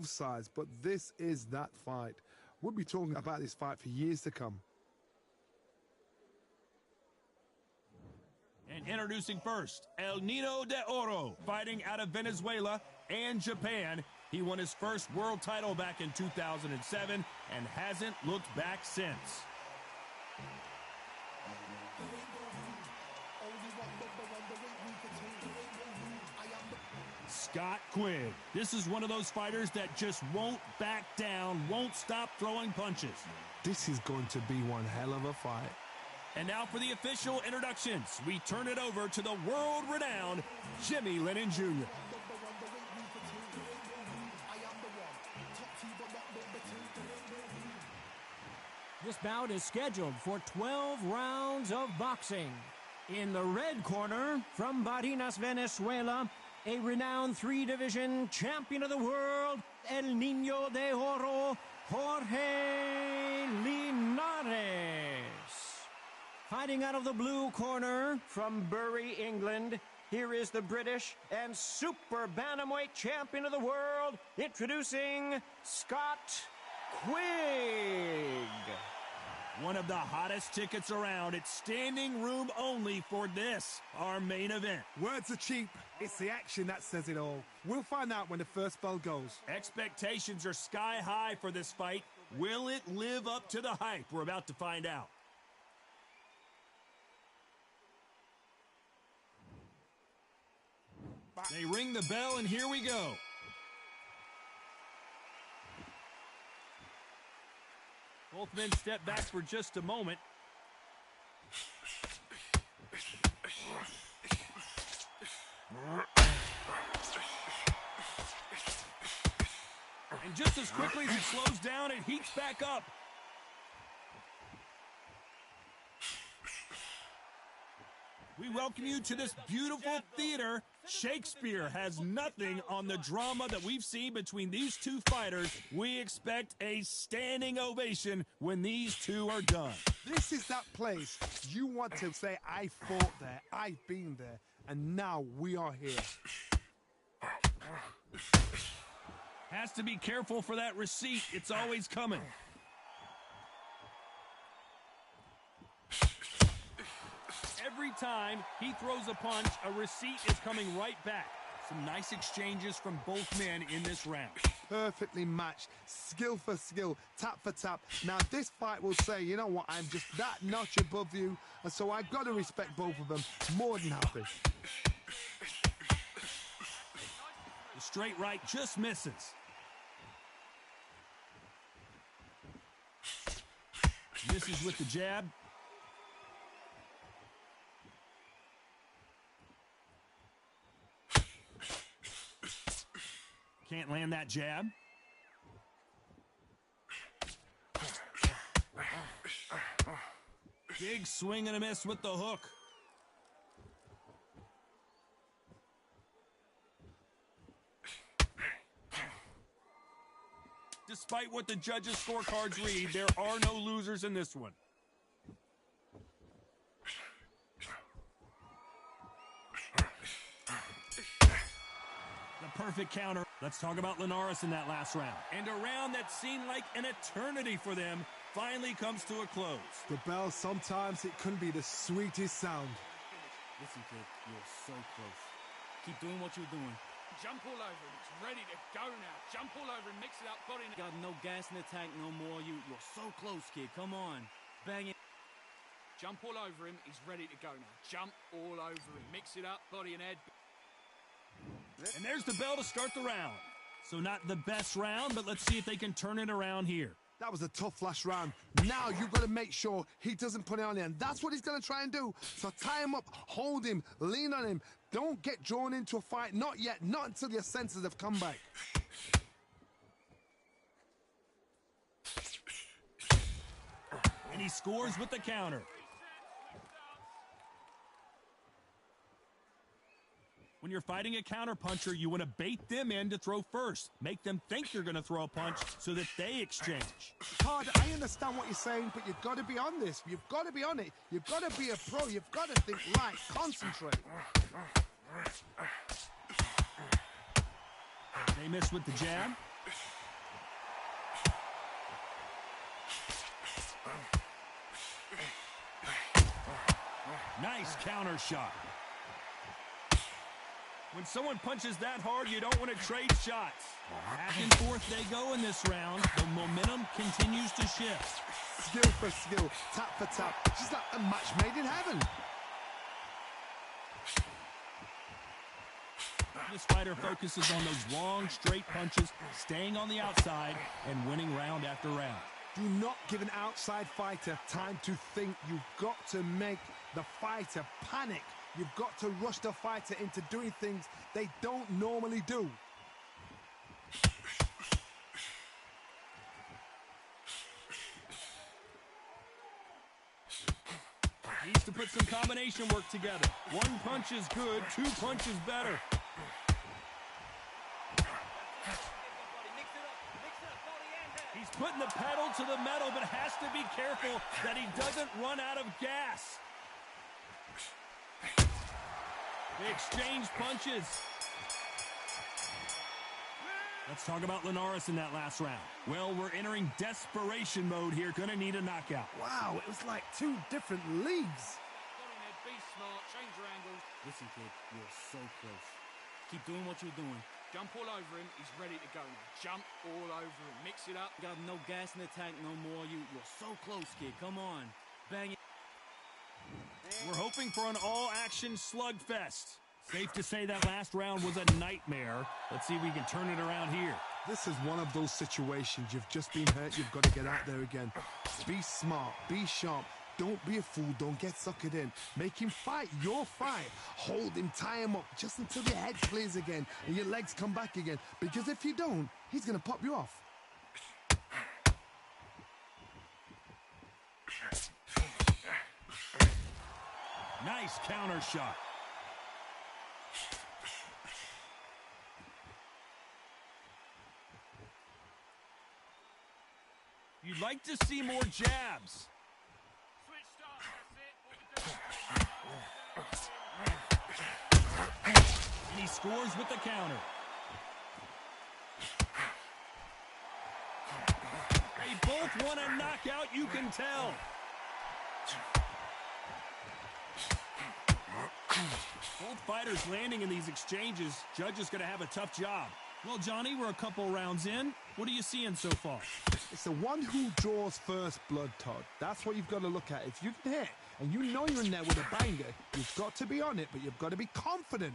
both sides, but this is that fight. We'll be talking about this fight for years to come. And introducing first, El Nino de Oro, fighting out of Venezuela and Japan. He won his first world title back in 2007 and hasn't looked back since. Scott Quigg. This is one of those fighters that just won't back down, won't stop throwing punches. This is going to be one hell of a fight. And now for the official introductions. We turn it over to the world-renowned Jimmy Lennon Jr. This bout is scheduled for 12 rounds of boxing. In the red corner, from Barinas, Venezuela, a renowned three-division champion of the world, El Nino de Oro, Jorge Linares. Fighting out of the blue corner, from Bury, England, here is the British and super bantamweight champion of the world, introducing Scott Quigg. One of the hottest tickets around. It's standing room only for this, our main event. Words are cheap. It's the action that says it all. We'll find out when the first bell goes. Expectations are sky high for this fight. Will it live up to the hype? We're about to find out. They ring the bell, and here we go. Both men step back for just a moment. And just as quickly as it slows down, it heats back up. We welcome you to this beautiful theater. Shakespeare has nothing on the drama that we've seen between these two fighters. We expect a standing ovation when these two are done. This is that place you want to say, I fought there, I've been there, and now we are here. Has to be careful for that receipt. It's always coming. Every time he throws a punch, a receipt is coming right back. Some nice exchanges from both men in this round. Perfectly matched, skill for skill, tap for tap. Now this fight will say, you know what, I'm just that notch above you, and so I've got to respect both of them more than happy. The straight right just misses. Misses with the jab. Can't land that jab. Big swing and a miss with the hook. Despite what the judges' scorecards read, there are no losers in this one. The perfect counter. Let's talk about Linares in that last round. And a round that seemed like an eternity for them finally comes to a close. The bell, sometimes it can be the sweetest sound. Listen, kid, you're so close. Keep doing what you're doing. Jump all over him. It's ready to go now. Jump all over him. Mix it up. Body. Got no gas in the tank no more. You're so close, kid. Come on. Bang it. Jump all over him. He's ready to go now. Jump all over him. Mix it up. Body and head. And there's the bell to start the round. So not the best round, but let's see if they can turn it around here. That was a tough last round. Now you've got to make sure he doesn't put it on there. And that's what he's going to try and do. So tie him up, hold him, lean on him. Don't get drawn into a fight. Not yet. Not until your senses have come back. And he scores with the counter. When you're fighting a counterpuncher, you want to bait them in to throw first. Make them think you're going to throw a punch so that they exchange. Todd, I understand what you're saying, but you've got to be on this. You've got to be on it. You've got to be a pro. You've got to think right. Concentrate. They miss with the jab. Nice counter shot. When someone punches that hard, you don't want to trade shots. Back and forth they go in this round. The momentum continues to shift. Skill for skill, tap for tap. Just like a match made in heaven. This fighter focuses on those long, straight punches, staying on the outside, and winning round after round. Do not give an outside fighter time to think. You've got to make the fighter panic. You've got to rush the fighter into doing things they don't normally do. Needs to put some combination work together. One punch is good, two punches better. He's putting the pedal to the metal, but has to be careful that he doesn't run out of gas. They exchange punches. Let's talk about Linares in that last round. Well, we're entering desperation mode here. Gonna need a knockout. Wow, it was like two different leagues. Be smart, change your angles. Listen, kid, you're so close. Keep doing what you're doing. Jump all over him, he's ready to go now. Jump all over him, mix it up. Got no gas in the tank no more. You're so close, kid. Come on. Bang it. We're hoping for an all-action slugfest. Safe to say that last round was a nightmare. Let's see if we can turn it around here. This is one of those situations. You've just been hurt. You've got to get out there again. Be smart. Be sharp. Don't be a fool. Don't get suckered in. Make him fight your fight. Hold him, tie him up just until your head clears again and your legs come back again. Because if you don't, he's going to pop you off. Nice counter shot. You'd like to see more jabs. And he scores with the counter. They both want a knockout, you can tell. Both fighters landing in these exchanges. Judge is going to have a tough job. Well, Johnny, we're a couple rounds in. What are you seeing so far? It's the one who draws first blood, Todd. That's what you've got to look at. If you can hit, and you know you're in there with a banger, you've got to be on it, but you've got to be confident.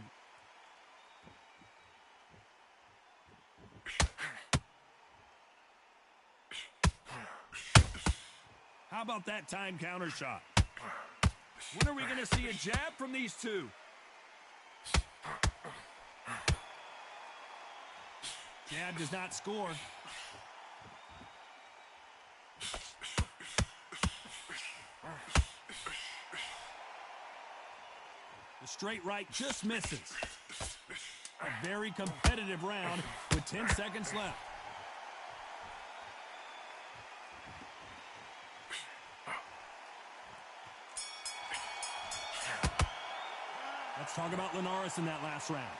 How about that time counter shot? When are we going to see a jab from these two? Jab does not score. The straight right just misses. A very competitive round with 10 seconds left. Let's talk about Linares in that last round.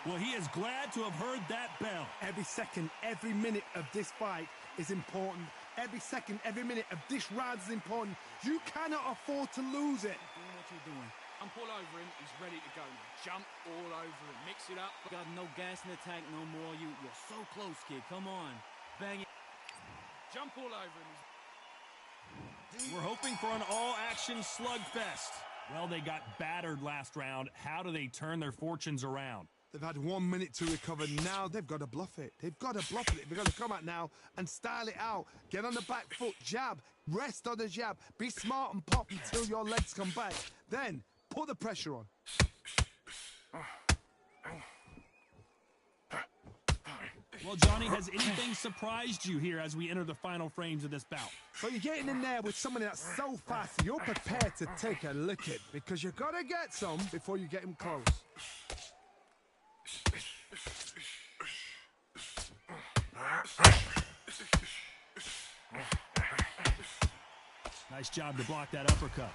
Well, he is glad to have heard that bell. Every second, every minute of this fight is important. Every second, every minute of this round is important. You cannot afford to lose it. Doing what you're doing. Jump all over him, he's ready to go now. Jump all over him, mix it up. Got no gas in the tank no more. You're so close, kid. Come on. Bang it. Jump all over him. We're hoping for an all-action slugfest. Well, they got battered last round. How do they turn their fortunes around? They've had 1 minute to recover. Now they've got to bluff it. They've got to bluff it. They've got to come out now and style it out. Get on the back foot, jab, rest on the jab. Be smart and pop until your legs come back. Then put the pressure on. Well, Johnny, has anything surprised you here as we enter the final frames of this bout? So you're getting in there with somebody that's so fast, you're prepared to take a licking because you got to get some before you get him close. Nice job to block that uppercut.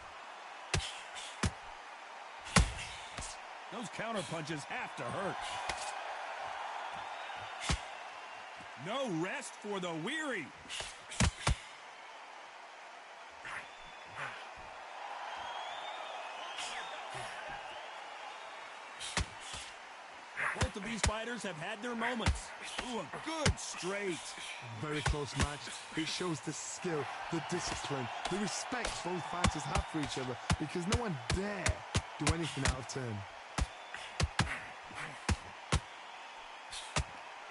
Those counter punches have to hurt. No rest for the weary. Both of these fighters have had their moments. Ooh, a good straight. Very close match. It shows the skill, the discipline, the respect both fighters have for each other because no one dare do anything out of turn.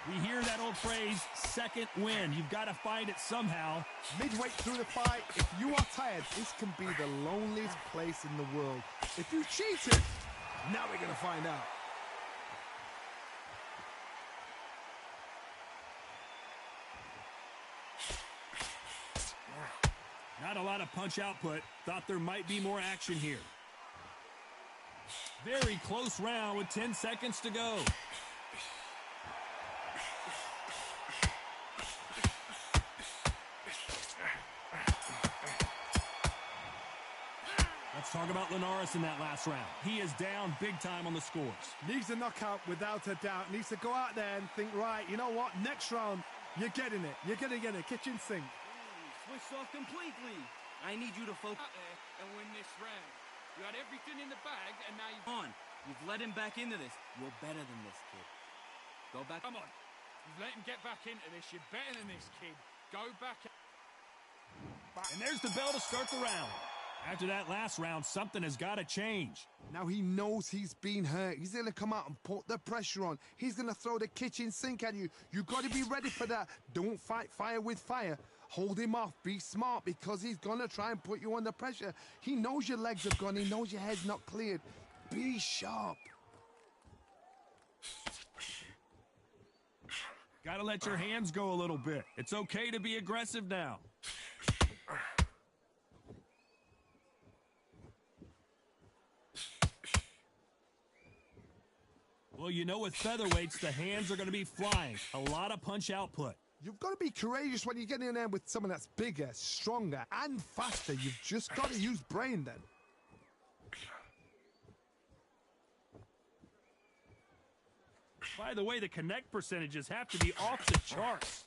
We hear that old phrase, second wind. You've got to find it somehow. Midway through the fight, if you are tired, this can be the loneliest place in the world. If you cheated, now we're going to find out. Not a lot of punch output. Thought there might be more action here. Very close round with 10 seconds to go. Let's talk about Linares in that last round. He is down big time on the scores. Needs a knockout without a doubt. Needs to go out there and think, right, you know what? Next round, you're getting it. You're going to get a kitchen sink. Switched off completely. I need you to focus Out there and win this round. You had everything in the bag, and now you've on. You've let him back into this. You're better than this, kid. Go back. Come on. You've let him get back into this. You're better than this, kid. Go back. And there's the bell to start the round. After that last round, something has got to change. Now he knows he's been hurt. He's going to come out and put the pressure on. He's going to throw the kitchen sink at you. You've got to be ready for that. Don't fight fire with fire. Hold him off. Be smart because he's going to try and put you under pressure. He knows your legs have gone. He knows your head's not cleared. Be sharp. Got to let your hands go a little bit. It's okay to be aggressive now. Well, you know with featherweights, the hands are going to be flying. A lot of punch output. You've got to be courageous when you get in there with someone that's bigger, stronger, and faster. You've just got to use brain then. By the way, the connect percentages have to be off the charts.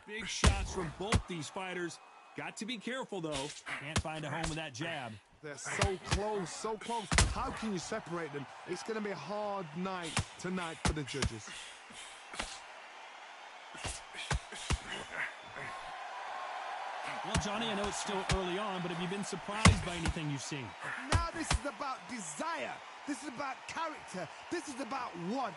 Big shots from both these fighters. Got to be careful, though. Can't find a home with that jab. They're so close, so close. How can you separate them? It's going to be a hard night tonight for the judges. Well, Johnny, I know it's still early on, but have you been surprised by anything you've seen? Now this is about desire. This is about character. This is about want.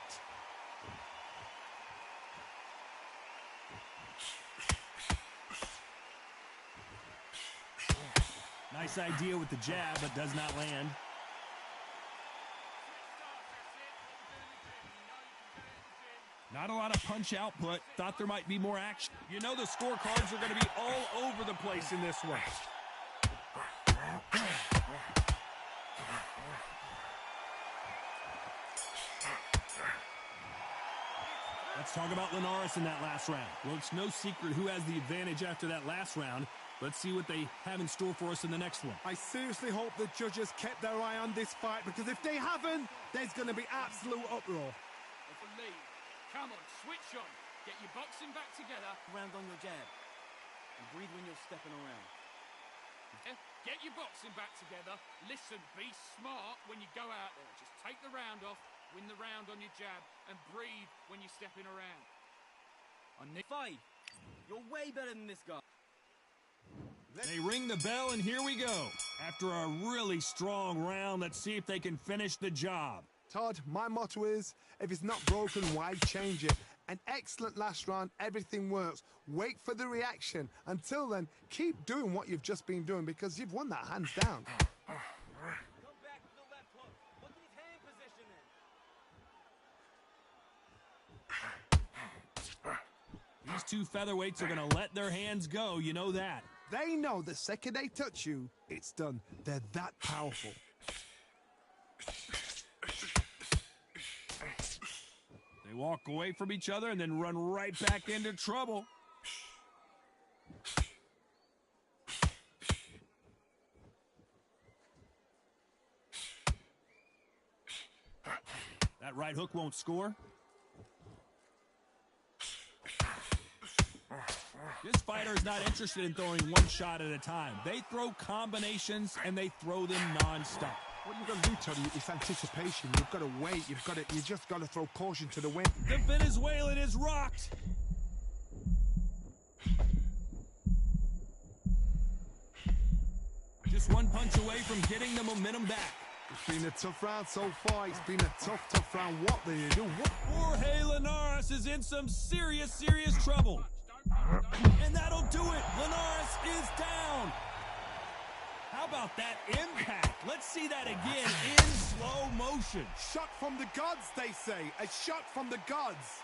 Nice idea with the jab, but does not land. Not a lot of punch output. Thought there might be more action. You know the scorecards are going to be all over the place in this one. Let's talk about Linares in that last round. Well, it's no secret who has the advantage after that last round. Let's see what they have in store for us in the next one. I seriously hope the judges kept their eye on this fight because if they haven't, there's going to be absolute uproar. Off a lead. Come on, switch on. Get your boxing back together. Round on your jab. And breathe when you're stepping around. Get your boxing back together. Listen, be smart when you go out there. Just take the round off, win the round on your jab, and breathe when you're stepping around. Fight. You're way better than this guy. They ring the bell, and here we go. After a really strong round, let's see if they can finish the job. Todd, my motto is, if it's not broken, why change it? An excellent last round, everything works. Wait for the reaction. Until then, keep doing what you've just been doing because you've won that hands down. Come back with the left hook. Look at his hand position then. These two featherweights are going to let their hands go. You know that. They know the second they touch you, it's done. They're that powerful. They walk away from each other and then run right back into trouble. That right hook won't score. This fighter is not interested in throwing one shot at a time. They throw combinations, and they throw them non-stop. What you've got to do, Tony, is anticipation. You've got to wait. You just got to throw caution to the wind. The Venezuelan is rocked. Just one punch away from getting the momentum back. It's been a tough round so far. It's been a tough round. What do you do? Jorge Linares is in some serious trouble. And that'll do it. Linares is down. How about that impact? Let's see that again in slow motion. Shot from the gods, they say. A shot from the gods.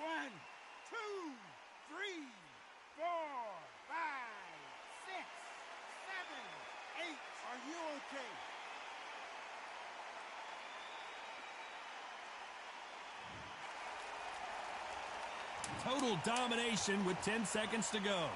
One, two, three, 4, 5, 6, 7, 8. Are you okay? Total domination with 10 seconds to go.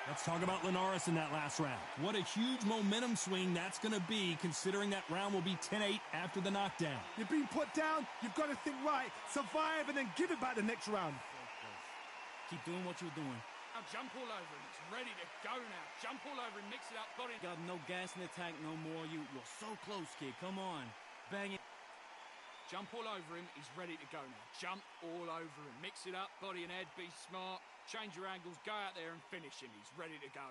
Let's talk about Linares in that last round. What a huge momentum swing that's going to be, considering that round will be 10-8 after the knockdown. You've been put down. You've got to think right, survive, and then give it back the next round. Keep doing what you're doing. Now jump all over him. He's ready to go now. Jump all over him, mix it up, body. Got no gas in the tank no more. You're so close, kid. Come on. Bang it. Jump all over him. He's ready to go now. Jump all over him. Mix it up, body and head. Be smart. Change your angles. Go out there and finish him. He's ready to go.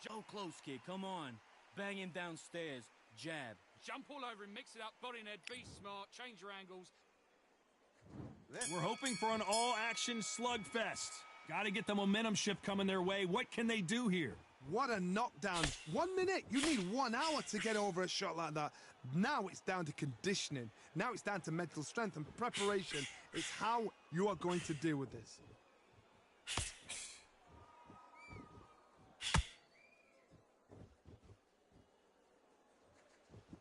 So close, kid. Come on. Bang him downstairs. Jab. Jump all over him. Mix it up, body and head. Be smart. Change your angles. We're hoping for an all-action slugfest. Got to get the momentum shift coming their way. What can they do here? What a knockdown. 1 minute. You need 1 hour to get over a shot like that. Now it's down to conditioning. Now it's down to mental strength and preparation. It's how you are going to deal with this.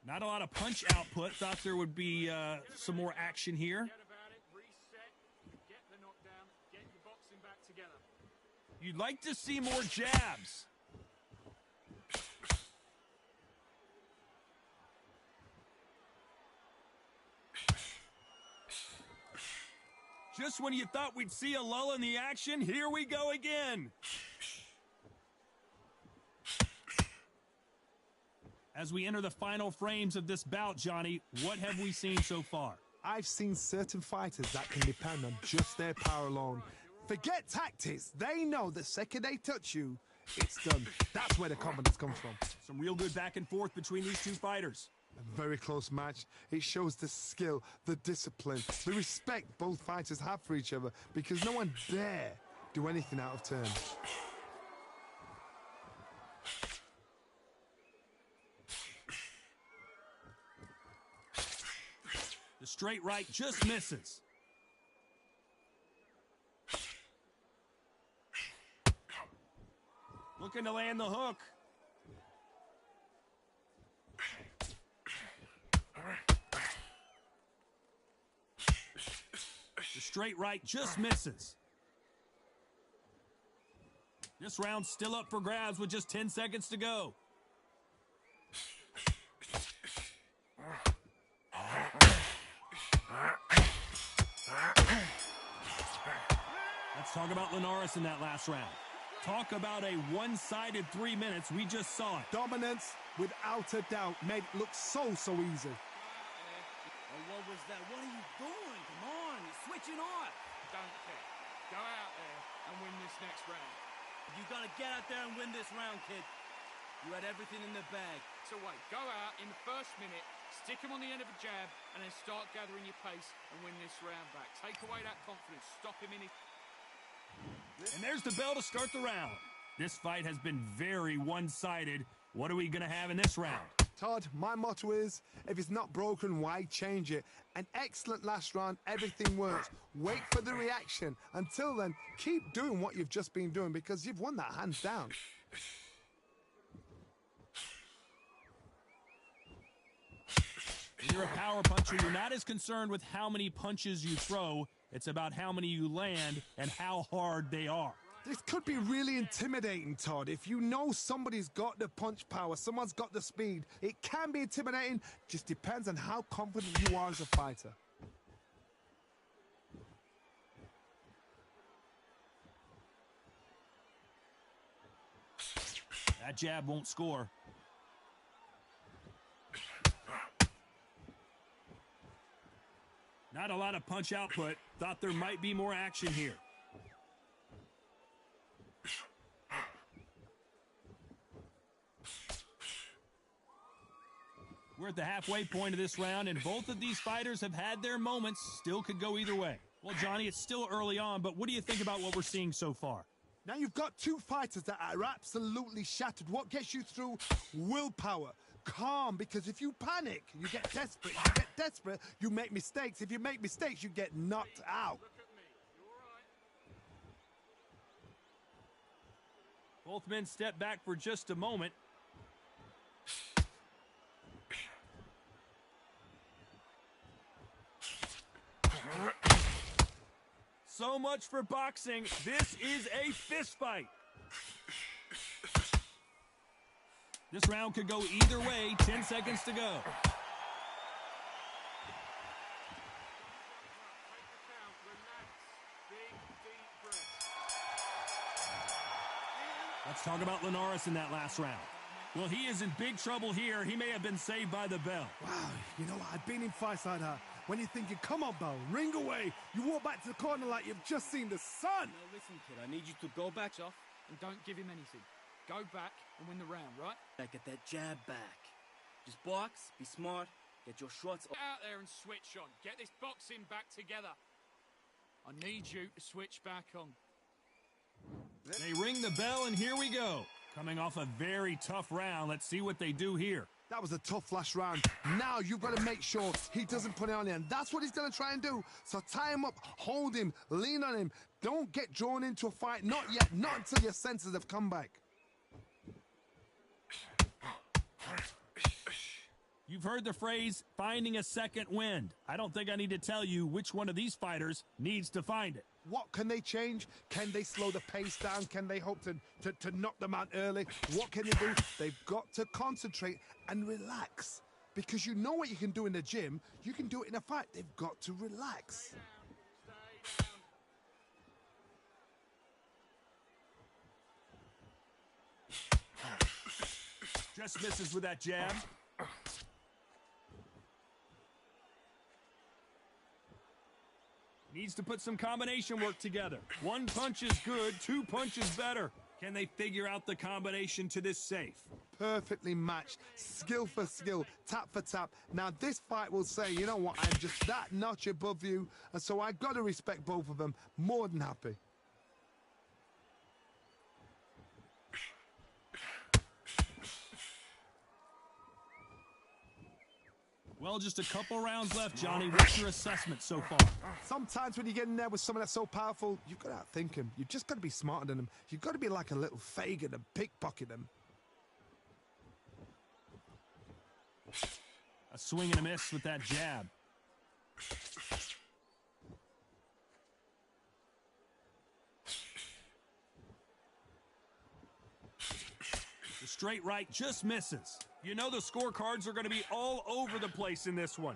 Not a lot of punch output. Thought there would be some more action here. Forget about it. Reset. Get the knockdown. Get your boxing back together. You'd like to see more jabs. Just when you thought we'd see a lull in the action, here we go again. As we enter the final frames of this bout, Johnny, what have we seen so far? I've seen certain fighters that can depend on just their power alone. Forget tactics. They know the second they touch you, it's done. That's where the confidence comes from. Some real good back and forth between these two fighters. A very close match. It shows the skill, the discipline, the respect both fighters have for each other, because no one dare do anything out of turn. The straight right just misses. Looking to land the hook. The straight right just misses. This round's still up for grabs with just 10 seconds to go. Let's talk about Linares in that last round. Talk about a one-sided 3 minutes. We just saw it. Dominance, without a doubt, made it look so easy. Oh, what was that? What are you doing? Come on. You're switching off. Don't care. Go out there and win this next round. You got to get out there and win this round, kid. You had everything in the bag. So wait, go out in the first minute, stick him on the end of a jab, and then start gathering your pace and win this round back. Take away that confidence. Stop him in his... And there's the bell to start the round. This fight has been very one-sided. What are we going to have in this round? Todd, my motto is, if it's not broken, why change it? An excellent last round, everything works. Wait for the reaction. Until then, keep doing what you've just been doing, because you've won that hands down. When you're a power puncher, you're not as concerned with how many punches you throw It's about how many you land and how hard they are. This could be really intimidating, Todd. If you know somebody's got the punch power, someone's got the speed, it can be intimidating. Just depends on how confident you are as a fighter. That jab won't score. Not a lot of punch output. Thought there might be more action here. We're at the halfway point of this round, and both of these fighters have had their moments. Still could go either way. Well, Johnny, it's still early on, but what do you think about what we're seeing so far? Now you've got two fighters that are absolutely shattered. What gets you through? Willpower. Calm, because if you panic, you get desperate. If you get desperate, you make mistakes. If you make mistakes, you get knocked out. Both men step back for just a moment. So much for boxing. This is a fist fight. This round could go either way. 10 seconds to go. Let's talk about Linares in that last round. Well, he is in big trouble here. He may have been saved by the bell. Wow, you know what? I've been in fights like that. When you're thinking, come on, Bell, ring away. You walk back to the corner like you've just seen the sun. Now listen, kid, I need you to go back off and don't give him anything. Go back and win the round, right? Get that jab back. Just box, be smart, get your shots Get out there and switch on. Get this boxing back together. I need you to switch back on. They ring the bell, and here we go. Coming off a very tough round. Let's see what they do here. That was a tough last round. Now you've got to make sure he doesn't put it on you, and that's what he's going to try and do. So tie him up, hold him, lean on him. Don't get drawn into a fight. Not yet. Not until your senses have come back. You've heard the phrase, finding a second wind. I don't think I need to tell you which one of these fighters needs to find it. What can they change? Can they slow the pace down? Can they hope to knock them out early? What can they do? They've got to concentrate and relax. Because you know what you can do in the gym. You can do it in a fight. They've got to relax. Just misses with that jab. Needs to put some combination work together. One punch is good, two punches better. Can they figure out the combination to this safe? Perfectly matched, skill for skill, tap for tap. Now this fight will say, you know what, I'm just that notch above you, and so I've got to respect both of them. More than happy. Well, just a couple rounds left, Johnny. What's your assessment so far? Sometimes when you get in there with someone that's so powerful, you've got to outthink him. You've just got to be smarter than him. You've got to be like a little Fagin and pickpocket him. A swing and a miss with that jab. The straight right just misses. You know the scorecards are going to be all over the place in this one.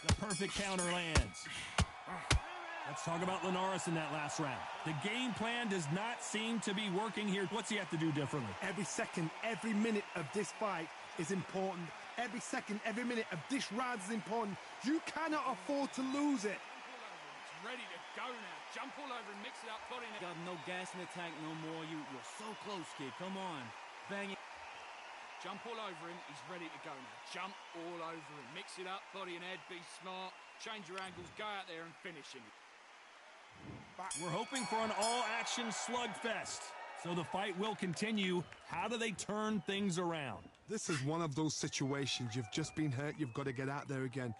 The perfect counter lands. Let's talk about Linares in that last round. The game plan does not seem to be working here. What's he have to do differently? Every second, every minute of this fight is important. Every second, every minute of this round is important. You cannot afford to lose it. It's ready to go now. Jump all over and mix it up. Got Got no gas in the tank no more. You're so close, kid. Come on. Bang it. Jump all over him. He's ready to go now. Jump all over him. Mix it up. Body and head. Be smart. Change your angles. Go out there and finish him. We're hoping for an all-action slugfest. So the fight will continue. How do they turn things around? This is one of those situations. You've just been hurt. You've got to get out there again.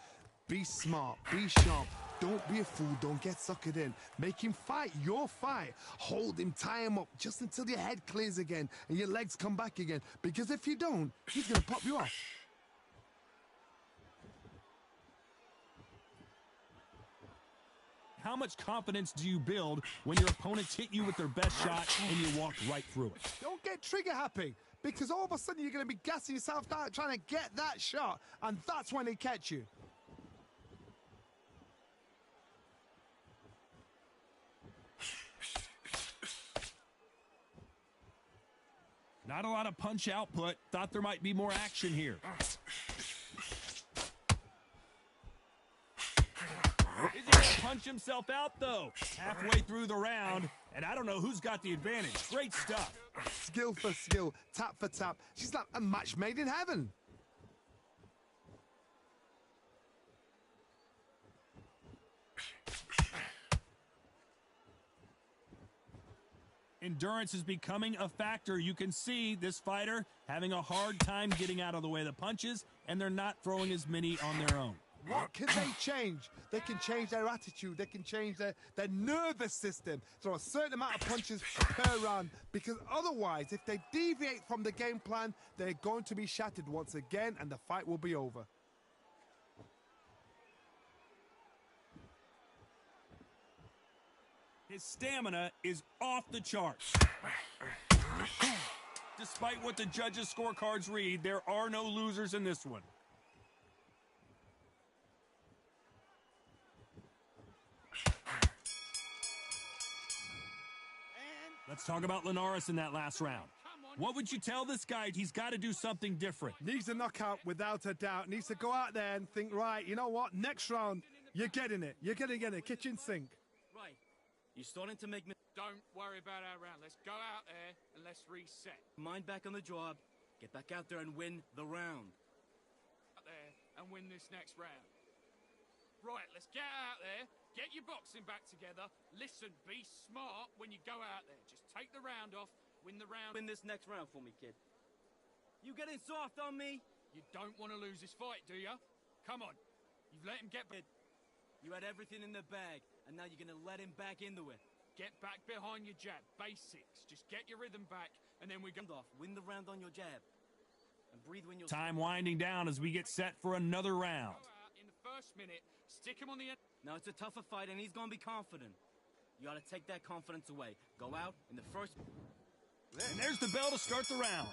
Be smart. Be sharp. Don't be a fool. Don't get suckered in. Make him fight your fight. Hold him, tie him up just until your head clears again and your legs come back again. Because if you don't, he's going to pop you off. How much confidence do you build when your opponents hit you with their best shot and you walk right through it? Don't get trigger happy, because all of a sudden you're going to be gassing yourself out trying to get that shot, and that's when they catch you. Not a lot of punch output. Thought there might be more action here. Is he going to punch himself out, though? Halfway through the round, and I don't know who's got the advantage. Great stuff. Skill for skill, tap for tap. She's like a match made in heaven. Endurance is becoming a factor. You can see this fighter having a hard time getting out of the way of the punches, and they're not throwing as many on their own. What can they change? They can change their attitude. They can change their nervous system. Throw a certain amount of punches per round, because otherwise, if they deviate from the game plan, they're going to be shattered once again, and the fight will be over. His stamina is off the charts. Despite what the judges' scorecards read, there are no losers in this one. Let's talk about Linares in that last round. What would you tell this guy? He's got to do something different. Needs a knockout without a doubt. Needs to go out there and think, right, you know what? Next round, you're getting it. You're going to get it. Kitchen sink. Right. You're starting to make me... Don't worry about our round. Let's go out there and let's reset. Mind back on the job. Get back out there and win the round. Out there and win this next round. Right, let's get out there. Get your boxing back together. Listen, be smart when you go out there. Just take the round off. Win the round. Win this next round for me, kid. You getting soft on me? You don't want to lose this fight, do you? Come on. You've let him get... You had everything in the bag, and now you're going to let him back into it. Get back behind your jab. Basics. Just get your rhythm back, and then we go... Win the round on your jab. And breathe when you're... Time winding down as we get set for another round. Go out in the first minute. Stick him on the end. Now, it's a tougher fight, and he's going to be confident. You got to take that confidence away. Go out in the first... And there's the bell to start the round.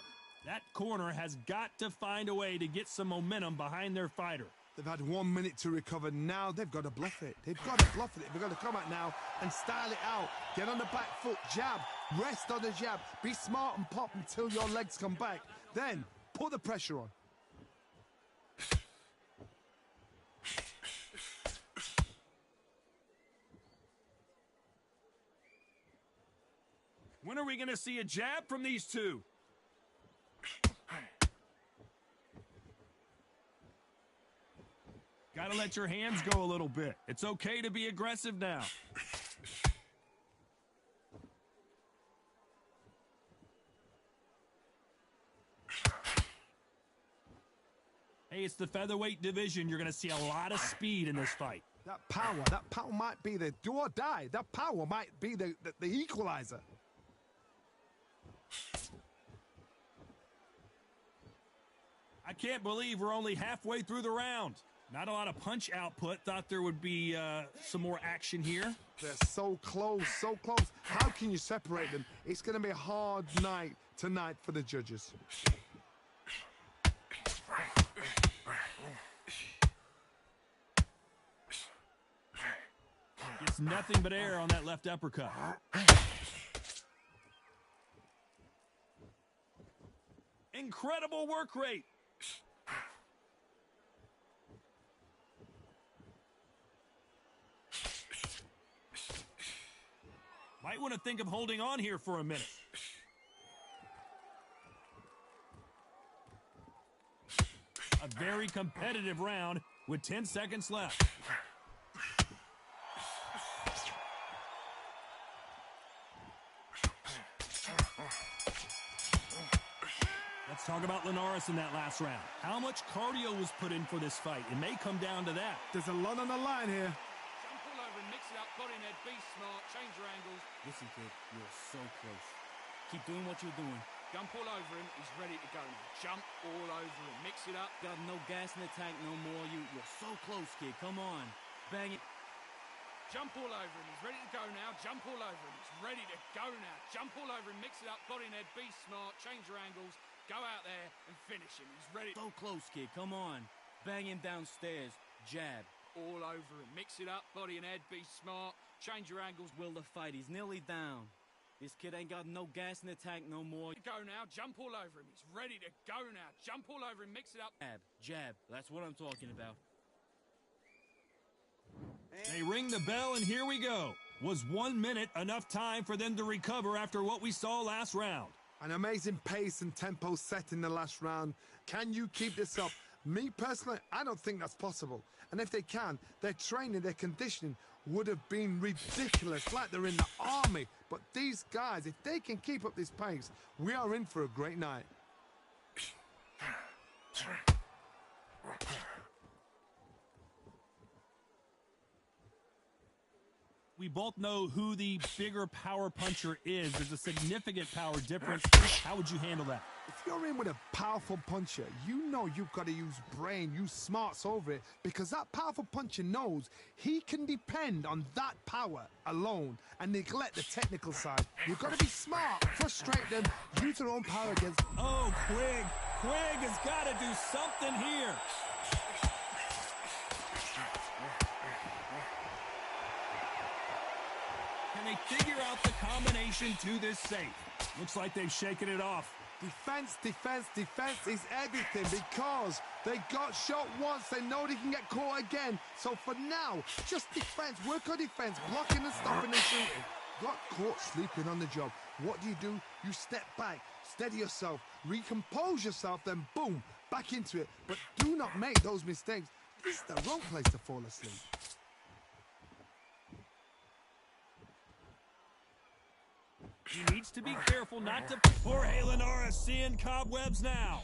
That corner has got to find a way to get some momentum behind their fighter. They've had 1 minute to recover. Now they've got to bluff it. They've got to bluff it. They've got to come out now and style it out. Get on the back foot, jab, rest on the jab. Be smart and pop until your legs come back. Then put the pressure on. When are we going to see a jab from these two? Got to let your hands go a little bit. It's okay to be aggressive now. Hey, it's the featherweight division. You're going to see a lot of speed in this fight. That power might be the do or die. That power might be the equalizer. I can't believe we're only halfway through the round. Not a lot of punch output. Thought there would be some more action here. They're so close, so close. How can you separate them? It's going to be a hard night tonight for the judges. It's nothing but air on that left uppercut. Incredible work rate. Might want to think of holding on here for a minute. A very competitive round with 10 seconds left. Let's talk about Linares in that last round. How much cardio was put in for this fight? It may come down to that. There's a lot on the line here. Jump all over and mix it up. Got in there. Be smart. Change your angles. Listen, kid, you're so close. Keep doing what you're doing. Jump all over him. He's ready to go now. Jump all over him. Mix it up. Got no gas in the tank no more. You're so close, kid. Come on. Bang it. jump all over him. He's ready to go now. Jump all over him. He's ready to go now. Jump all over him. Mix it up. Body and head. Be smart. Change your angles. Go out there and finish him. He's ready. So close, kid. Come on. Bang him downstairs. Jab. All over him. Mix it up. Body and head. Be smart. Change your angles. Will the fight. He's nearly down. This kid ain't got no gas in the tank no more. Go now. Jump all over him. He's ready to go now. Jump all over him. Mix it up. Jab. Jab. That's what I'm talking about. They ring the bell, and here we go. Was 1 minute enough time for them to recover after what we saw last round? An amazing pace and tempo set in the last round. Can you keep this up? Me, personally, I don't think that's possible. And if they can, their training, their conditioning would have been ridiculous, like they're in the army. But these guys, if they can keep up this pace, we are in for a great night. We both know who the bigger power puncher is. There's a significant power difference. How would you handle that? If you're in with a powerful puncher, you know you've got to use brain, use smarts over it, because that powerful puncher knows he can depend on that power alone and neglect the technical side. You've got to be smart, frustrate them, use their own power against... Oh, Quigg. Quigg has got to do something here. Can they figure out the combination to this safe? Looks like they've shaken it off. Defense, defense, defense is everything because they got shot once. They know they can get caught again. So for now, just defense. Work on defense. Blocking and stopping and shooting. Got caught sleeping on the job. What do? You step back, steady yourself, recompose yourself, then boom, back into it. But do not make those mistakes. This is the wrong place to fall asleep. He needs to be careful not to... Jorge Linares seeing cobwebs now.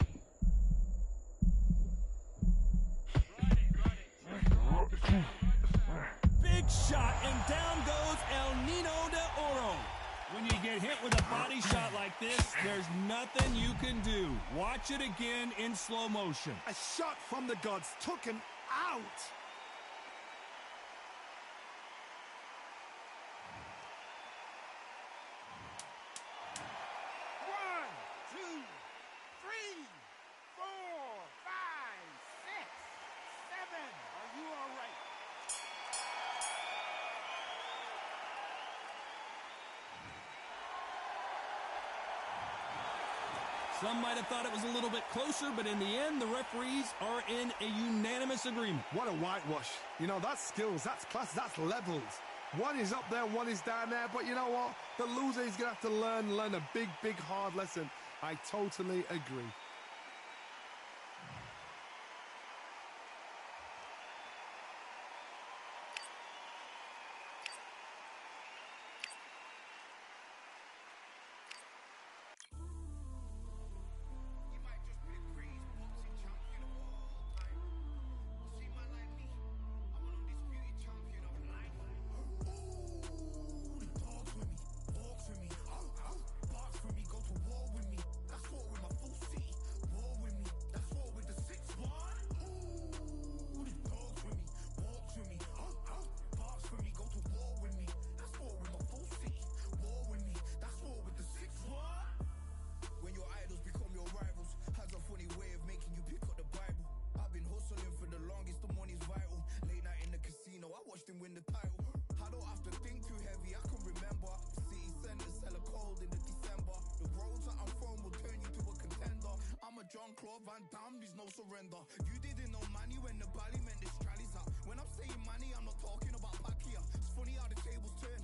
Big shot, and down goes El Nino de Oro. When you get hit with a body shot like this, there's nothing you can do. Watch it again in slow motion. A shot from the gods took him out. Some might have thought it was a little bit closer, but in the end, the referees are in a unanimous agreement. What a whitewash. You know, that's skills, that's class, that's levels. One is up there, one is down there, but you know what? The loser is going to have to learn a big, big, hard lesson. I totally agree. Win the title. I don't have to think too heavy, I can remember. City centers hella cold in the December. The roads that I'm from will turn you to a contender. I'm a John Claude Van Damme, there's no surrender. You didn't know money when the bally meant this trallies up. When I'm saying money, I'm not talking about back here. It's funny how the tables turn.